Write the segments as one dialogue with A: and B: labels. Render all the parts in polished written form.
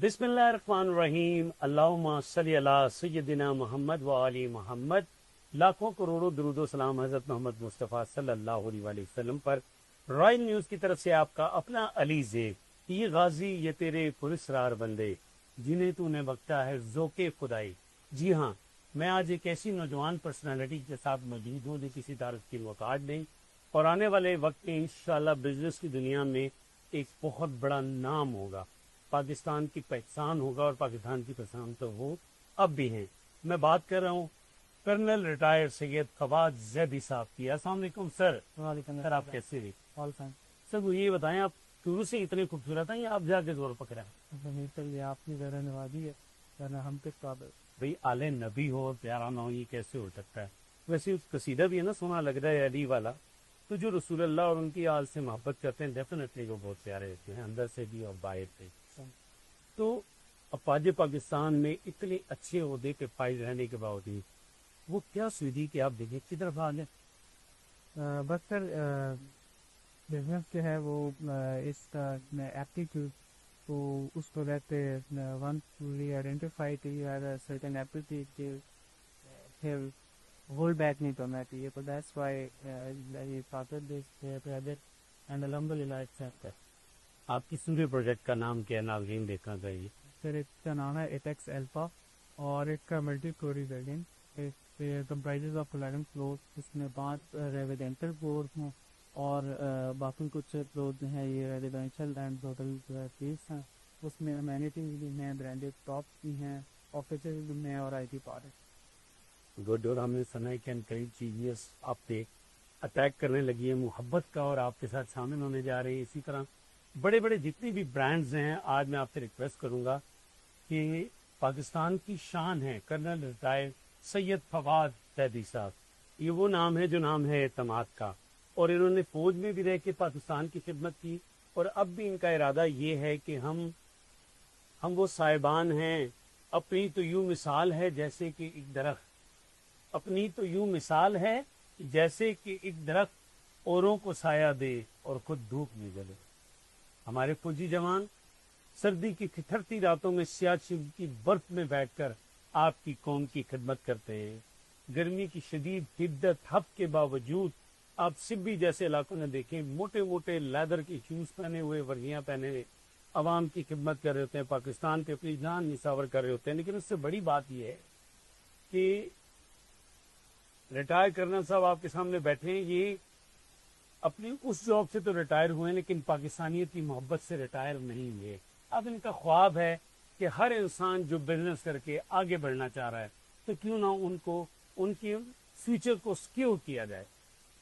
A: بسم اللہ الرحمن الرحیم، اللہم صلی علی سیدنا محمد و آل محمد۔ لاکھوں کروڑوں درود و سلام حضرت محمد مصطفیٰ صلی اللہ علیہ وآلہ وسلم پر۔ رائل نیوز کی طرف سے آپ کا اپنا علی زیب۔ یہ غازی یہ تیرے پراسرار بندے جنہیں تو نے بخشا ہے ذوق خدائی۔ جی ہاں، میں آج ایک ایسی نوجوان پرسنالٹی کے ساتھ موجود ہوں جو کسی تعارف کی محتاج نہیں، اور آنے والے وقت میں انشاءاللہ بزنس کی دنیا میں ایک بہت بڑا نام ہوگا، پاکستان کی پہچان ہوگا، اور پاکستان کی پہچان تو وہ اب بھی ہیں۔ میں بات کر رہا ہوں کرنل ریٹائر سید فواد زیدی صاحب کی۔ السلام علیکم سر۔
B: وعلیکم
A: سر آپ کیسے ہیں؟
B: آل فائن
A: سر وہ یہ بتائیں، آپ شروع سے اتنے خوبصورت ہیں یا آپ جا کے زور پکڑا ہے؟
B: سر، یہ آپ کی ذرا نوازی ہے، ورنہ ہم کس قابل؟
A: بھئی آل نبی ہو، پیارا نہ ہو، یہ کیسے ہو سکتا ہے؟ ویسے اس قصیدہ بھی ہے نا، سونا لگ رہا ہے علی والا، تو جو رسول اللہ اور ان کی آل سے محبت کرتے ہیں ڈیفینیٹلی وہ بہت پیارے ہوتے ہیں، اندر سے بھی اور باہر سے۔ تو افواج پاکستان میں اتنے اچھے عہدے پہ فائز رہنے کے باوجود وہ کیا سویدھی کہ آپ دیکھیں کی طرف آ گئے؟
B: بس سر، بزنس جو ہے وہ اس کا ایپٹیٹیوڈ تو اس کو رہتے once we identify you have a certain aptitude پھر ہولڈ بیک نہیں کرنا چاہیے، تو that's why we started this project and الحمدللہ اٹس سکسیس۔
A: آپ کی سورے پروجیکٹ کا نام کیا ہے؟ ناظرین دیکھنا چاہیے
B: سر اس کا نام ہے ایپیکس الفا، اور اس کا multi storey building comprises of 11 floor, اس میں 5 ریزیڈینشل فلور ہیں اور باقی کچھ فلور ہیں یہ ریزیڈینشل اینڈ ہوٹل پیس ہیں۔ اس میں امینٹیز بھی ہیں، برانڈیڈ ٹاپس بھی ہیں، آفیسز بھی ہیں اور آئی ٹی پارک۔
A: گڈ۔ اور ہم نے سنا ہے کہ قریب چیزیں آپ پہ اٹیک کرنے لگی ہے محبت کا، اور آپ کے ساتھ شامل ہونے جا رہے ہیں۔ اسی طرح بڑے بڑے جتنی بھی برانڈز ہیں، آج میں آپ سے ریکویسٹ کروں گا کہ پاکستان کی شان ہے کرنل ریٹائر سید فواد زیدی صاحب، یہ وہ نام ہے جو نام ہے اعتماد کا، اور انہوں نے فوج میں بھی رہ کے پاکستان کی خدمت کی، اور اب بھی ان کا ارادہ یہ ہے کہ ہم وہ صاحبان ہیں، اپنی تو یوں مثال ہے جیسے کہ ایک درخت، اپنی تو یوں مثال ہے جیسے کہ ایک درخت اوروں کو سایہ دے اور خود دھوپ میں جلے۔ ہمارے فوجی جوان سردی کی کھٹھرتی راتوں میں سیاچن کی برف میں بیٹھ کر آپ کی قوم کی خدمت کرتے ہیں۔ گرمی کی شدید شدت ہف کے باوجود آپ سبی جیسے علاقوں میں دیکھیں، موٹے موٹے لیدر کے شوز پہنے ہوئے، ورزیاں پہنے ہوئے عوام کی خدمت کر رہے ہوتے ہیں، پاکستان پہ اپنی جان نثار کر رہے ہوتے ہیں۔ لیکن اس سے بڑی بات یہ ہے کہ ریٹائر کرنل صاحب آپ کے سامنے بیٹھے ہیں، یہ اپنی اس جاب سے تو ریٹائر ہوئے ہیں، لیکن پاکستانیت کی محبت سے ریٹائر نہیں ہوئے۔ اب ان کا خواب ہے کہ ہر انسان جو بزنس کر کے آگے بڑھنا چاہ رہا ہے تو کیوں نہ ان کی فیوچر کو سکیور کیا جائے،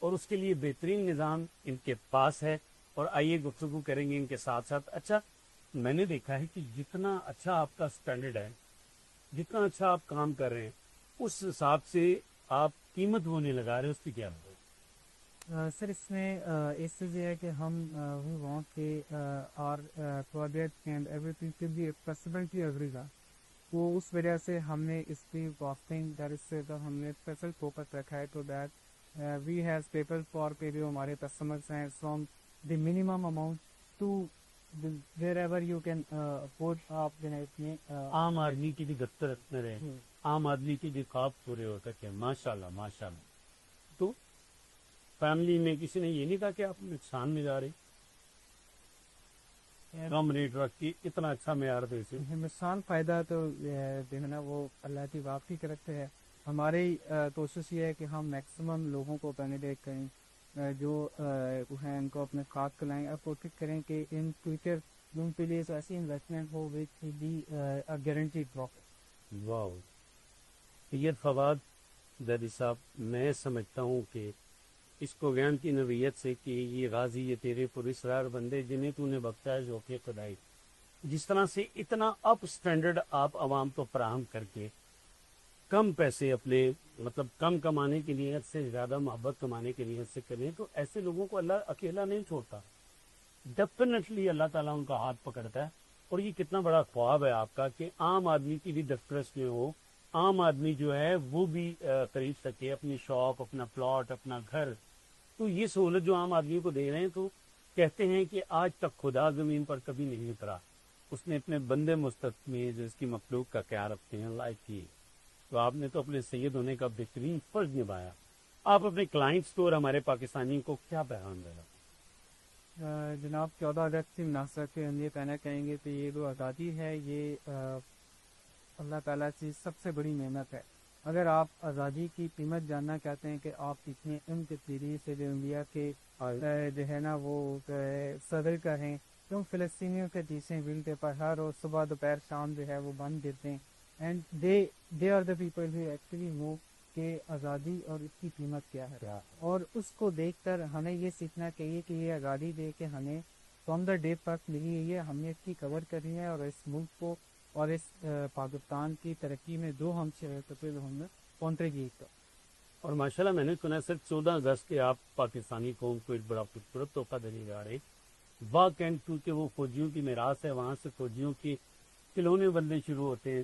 A: اور اس کے لیے بہترین نظام ان کے پاس ہے، اور آئیے گفتگو کریں گے ان کے ساتھ ساتھ۔ اچھا، میں نے دیکھا ہے کہ جتنا اچھا آپ کا سٹینڈرڈ ہے، جتنا اچھا آپ کام کر رہے ہیں، اس حساب سے آپ قیمت وہ نہیں لگا رہے، اس کی کیا بات؟
B: سر اس میں اس سے یہ ہے کہ ہم وی وانٹ کہ اور project and everything should be accessible to everyone, وہ اس وجہ سے ہم نے اس کی کاسٹنگ دیٹ از ہم نے اسپیشل فوکس رکھا ہے، تو that we has paper for پہ جو ہمارے کسٹمرس ہیں from the minimum amount to wherever you can afford. آپ اتنے
A: عام آدمی کی بھی دفتر اتنے رہے، عام آدمی کی بھی خواب پورے ہو سکے۔ ماشاء اللہ ماشاء اللہ۔ تو فیملی میں کسی نے یہ نہیں کہا کہ آپ نقصان میں جا رہے، کم ریٹ رکھ کے اتنا اچھا معیار دے سے؟
B: نقصان فائدہ تو دینا وہ اللہ کی واپسی کرتے ہیں۔ ہماری کوشش یہ ہے کہ ہم میکسیمم لوگوں کو بینیفٹ کریں، جو ہیں ان کو اپنے خاص کلائیں، اور کوشش کریں کہ ان فیوچر ان کے لیے ایسی انویسٹمنٹ ہو which be guaranteed profit.
A: Wow, Syed Fawad Zaidi صاحب، میں سمجھتا ہوں کہ اس پروگرام کی نوعیت سے کہ یہ غازی یہ تیرے پراسرار بندے جنہیں تو نے بخشا ہے ذوق خدائی، جس طرح سے اتنا اپ سٹینڈرڈ آپ عوام کو فراہم کر کے کم پیسے اپنے مطلب کم کمانے کے لیے حد سے زیادہ محبت کمانے کے لیے حد سے کریں، تو ایسے لوگوں کو اللہ اکیلا نہیں چھوڑتا، ڈیفینیٹلی اللہ تعالیٰ ان کا ہاتھ پکڑتا ہے۔ اور یہ کتنا بڑا خواب ہے آپ کا کہ عام آدمی کی بھی دفترس میں ہو، عام آدمی جو ہے وہ بھی خرید سکے اپنی شاپ، اپنا پلاٹ، اپنا گھر۔ تو یہ سہولت جو عام آدمی کو دے رہے ہیں، تو کہتے ہیں کہ آج تک خدا زمین پر کبھی نہیں اترا، اس نے اپنے بندے مستقبل جو اس کی مخلوق کا خیال رکھتے ہیں لائف کی، تو آپ نے تو اپنے سید ہونے کا بہترین فرض نبھایا. آپ اپنے کلائنٹس کو اور ہمارے پاکستانیوں کو کیا پیغام دینا؟
B: جناب 14 اگست کی مناسبت پہ ہم یہ کہنا چاہیں گے کہ یہ جو آزادی ہے یہ اللہ تعالیٰ کی سب سے بڑی نعمت ہے. اگر آپ آزادی کی قیمت جاننا چاہتے ہیں کہ آپ کتنے علم کے پیری سے جو انڈیا کے جو ہے نا وہ صدر کا ہیں، کیوں فلسطینیوں کے پیچھے بل کے پر ہر روز صبح دوپہر شام جو ہے وہ بند دیتے ہیں. And they are the people who actually know کہ آزادی اور اس کی قیمت کیا ہے. اور اس کو دیکھ کر ہمیں یہ سیکھنا چاہیے کہ یہ آزادی دے کے ہمیں فرام دا ڈے تک ملی ہوئی ہے، ہم نے اس کی کور کرنی ہے اور اس ملک کو اور اس پاکستان کی ترقی میں جو ہم کنٹریبیوٹ کر.
A: اور ماشاءاللہ میں نے سنا سر 14 اگست کے آپ پاکستانی قوم کو ایک بڑا خوبصورت تحفہ دینے جا رہے ہیں. واہ کینٹ کیونکہ وہ فوجیوں کی میراث ہے، وہاں سے فوجیوں کے کھلونے بننے شروع ہوتے ہیں.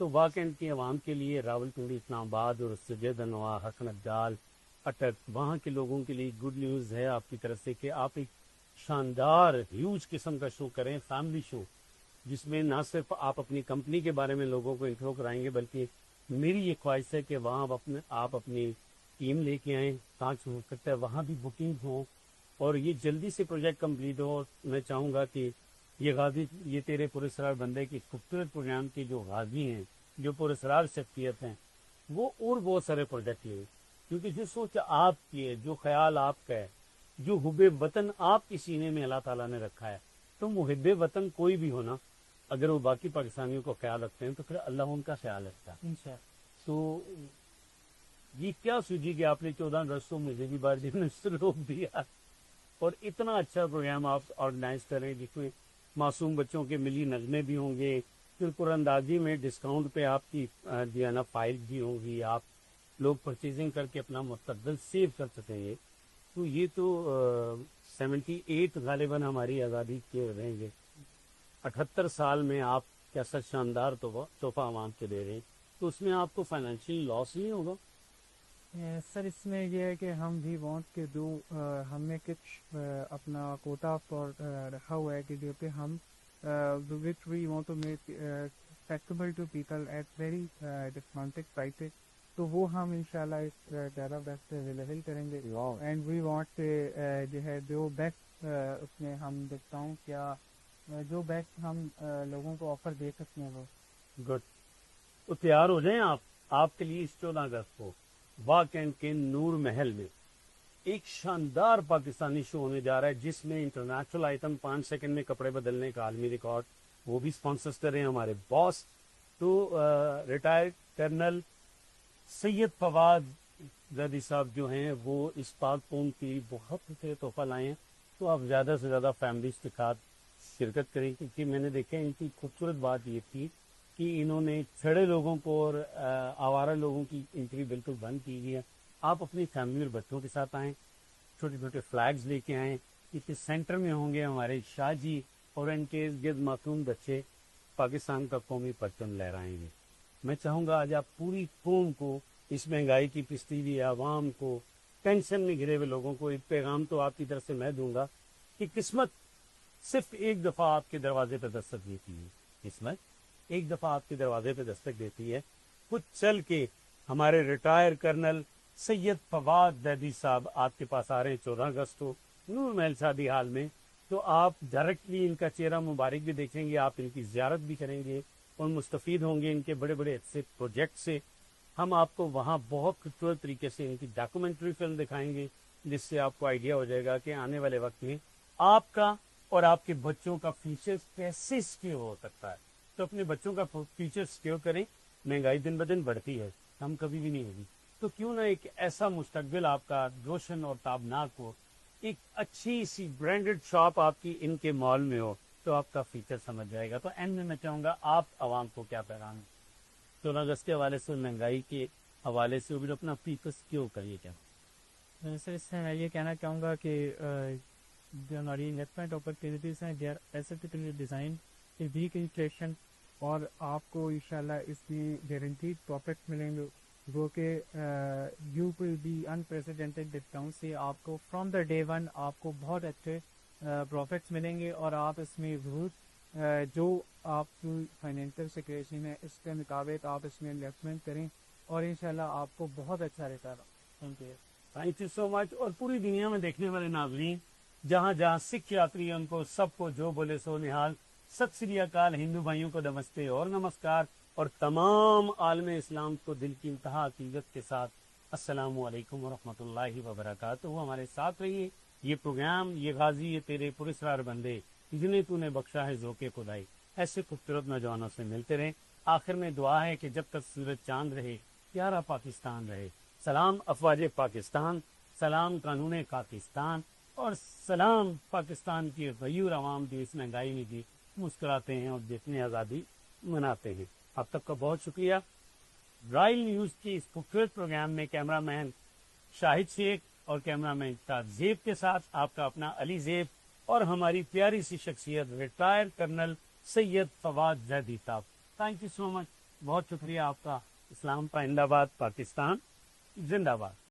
A: تو واہ کینٹ کی عوام کے لیے راول پنڈی، اسلام آباد اور سید انواع، حسن ابدال، اٹک، وہاں کے لوگوں کے لیے گڈ نیوز ہے آپ کی طرف سے کہ آپ ایک شاندار ہیوج قسم کا شو کریں، فیملی شو، جس میں نہ صرف آپ اپنی کمپنی کے بارے میں لوگوں کو انٹرو کرائیں گے، بلکہ میری یہ خواہش ہے کہ وہاں آپ اپنی ٹیم لے کے آئیں تاکہ ہو سکتا ہے وہاں بھی بکنگ ہوں اور یہ جلدی سے پروجیکٹ کمپلیٹ ہو. میں چاہوں گا کہ یہ غازی، یہ تیرے پراسرار بندے کی خوبصورت پروگرام کے جو غازی ہیں، جو پراسرار شخصیت ہیں، وہ اور بہت سارے پروجیکٹ لیے، کیونکہ جو سوچ آپ کی ہے، جو خیال آپ کا ہے، جو حب وطن آپ کی سینے میں اللہ تعالیٰ نے رکھا ہے، تو محب وطن کوئی بھی ہونا اگر وہ باقی پاکستانیوں کو خیال رکھتے ہیں تو پھر اللہ ان کا خیال رکھتا ہے.
B: انشاءاللہ.
A: تو یہ کیا سوچی کہ آپ نے 14 اگست کو مجھے بھی بار جانے سے روک دیا اور اتنا اچھا پروگرام آپ آرگنائز کریں جس میں معصوم بچوں کے ملی نغمے بھی ہوں گے، پھر قرآن اندازی میں ڈسکاؤنٹ پہ آپ کی جو ہے نا فائل بھی ہوگی، آپ لوگ پرچیزنگ کر کے اپنا مستقبل سیو کر سکیں گے. تو یہ تو 78 غالباً ہماری آزادی کے رہیں گے. 78 سال میں آپ کیسا شاندار تحفہ عوام کے دے رہے ہیں، تو اس میں آپ کو فائنینشیل لاس نہیں ہوگا؟
B: سر اس میں یہ ہے کہ ہم بھی وانٹ کے دو ہم نے کچھ اپنا کوٹا فور رکھا ہوا ہے کہ جو کہ ہم which we want to make flexible to people at very discounted prices. تو وہ ہم انشاءاللہ اس 11 اگست سے اویلیبل کریں گے. اینڈ وی وانٹ جو ہے جو بیسٹ اس میں ہم دیکھتا ہوں کیا جو بیسٹ ہم لوگوں کو آفر دے سکتے ہیں وہ.
A: گڈ. تو تیار ہو جائیں آپ کے لیے اس 14 اگست کو واہ کینٹ کے نور محل میں ایک شاندار پاکستانی شو ہونے جا رہا ہے، جس میں انٹرنیشنل آئٹم 5 سیکنڈ میں کپڑے بدلنے کا عالمی ریکارڈ وہ بھی اسپانسرز کر رہے ہیں ہمارے باس. تو ریٹائرڈ کرنل سید فواد زیدی صاحب جو ہیں وہ اس پاک قوم کی بہت سے تحفہ لائے ہیں. تو آپ زیادہ سے زیادہ فیملیز کے ساتھ شرکت کریں، کیونکہ میں نے دیکھا ان کی خوبصورت بات یہ تھی کہ انہوں نے چھڑے لوگوں کو اور آوارہ لوگوں کی انٹری بالکل بند کی ہوئی ہے. آپ اپنی فیملی اور بچوں کے ساتھ آئیں، چھوٹے چھوٹے فلیگز لے کے آئیں، کیونکہ سینٹر میں ہوں گے ہمارے شاہ جی اور ان کے گرد معصوم بچے پاکستان کا قومی پرچم لہرائیں گے. میں چاہوں گا آج آپ پوری قوم کو، اس مہنگائی کی پستی ہوئی عوام کو، ٹینشن میں گھرے ہوئے لوگوں کو ایک پیغام تو آپ کی طرف سے میں دوں گا کہ قسمت صرف ایک دفعہ آپ کے دروازے پہ دستک دیتی ہے. قسمت ایک دفعہ آپ کے دروازے پہ دستک دیتی ہے. خود چل کے ہمارے ریٹائر کرنل سید فواد زیدی صاحب آپ کے پاس آ رہے ہیں 14 اگست کو نور محل شادی حال میں. تو آپ ڈائریکٹلی ان کا چہرہ مبارک بھی دیکھیں گے، آپ ان کی زیارت بھی کریں گے اور مستفید ہوں گے ان کے بڑے بڑے اچھے پروجیکٹ سے. ہم آپ کو وہاں بہت خوبصورت طریقے سے ان کی ڈاکومنٹری فلم دکھائیں گے، جس سے آپ کو آئیڈیا ہو جائے گا کہ آنے والے وقت میں آپ کا اور آپ کے بچوں کا فیوچر کیسے سکیور ہو سکتا ہے. تو اپنے بچوں کا فیوچر سکیور کریں. مہنگائی دن بدن بڑھتی ہے، ہم کبھی بھی نہیں ہوگی، تو کیوں نہ ایک ایسا مستقبل آپ کا روشن اور تابناک ہو، ایک اچھی سی برانڈڈ شاپ آپ کی ان کے مال میں ہو، تو آپ کا فیچر سمجھ جائے گا. تو اینڈ میں چاہوں گا آپ عوام کو کیا پیغام ہے 14 اگست کے حوالے سے، مہنگائی کے حوالے سے، وہ بھی اپنا فیچر سکیور کریے. کیا
B: سر اس میں یہ کہنا چاہوں گا کہ جو ہماری انویسٹمنٹ اپرچونیٹیز ہیں they are specifically design weak inflation, اور آپ کو انشاءاللہ اس کی گارنٹیڈ پروفٹ ملیں گے جو کہ you will be unprecedented discount سے آپ کو فرام دا ڈے ون آپ کو بہت اچھے پروفٹس ملیں گے. اور آپ اس میں ضرور جو آپ کی فائنینشیل سچویشن ہے اس کے مطابق آپ اس میں انویسٹمنٹ کریں اور انشاءاللہ آپ کو بہت اچھا return thank you.
A: Thank you so much. اور پوری دنیا میں دیکھنے والے ناظرین جہاں جہاں سکھ یاتری ہیں ان کو سب کو جو بولے سو نہال ست سری اکال. ہندو بھائیوں کو نمستے اور نمسکار, اور تمام عالم اسلام کو دل کی انتہا عقیدت کے ساتھ السلام علیکم ورحمۃ اللہ وبرکاتہ. ہمارے ساتھ رہیے. یہ پروگرام یہ غازی یہ تیرے پرسرار بندے جنہیں تو نے بخشا ہے ذوق خدائی, ایسے خوبصورت نوجوانوں سے ملتے رہیں. آخر میں دعا ہے کہ جب تک سورج چاند رہے پیارا پاکستان رہے. سلام افواج پاکستان, سلام قانون پاکستان, اور سلام پاکستان کی غیور عوام جو اس مہنگائی میں بھی مسکراتے ہیں اور جتنی آزادی مناتے ہیں. آپ سب کا بہت شکریہ. رائل نیوز کی اس خوبصورت پروگرام میں کیمرہ مین شاہد شیخ اور کیمرہ مین زیب کے ساتھ آپ کا اپنا علی زیب, اور ہماری پیاری سی شخصیت ریٹائر کرنل سید فواد زیدی صاحب. تھینک یو سو مچ. بہت شکریہ آپ کا. اسلام پائندہ باد, پاکستان زندہ باد.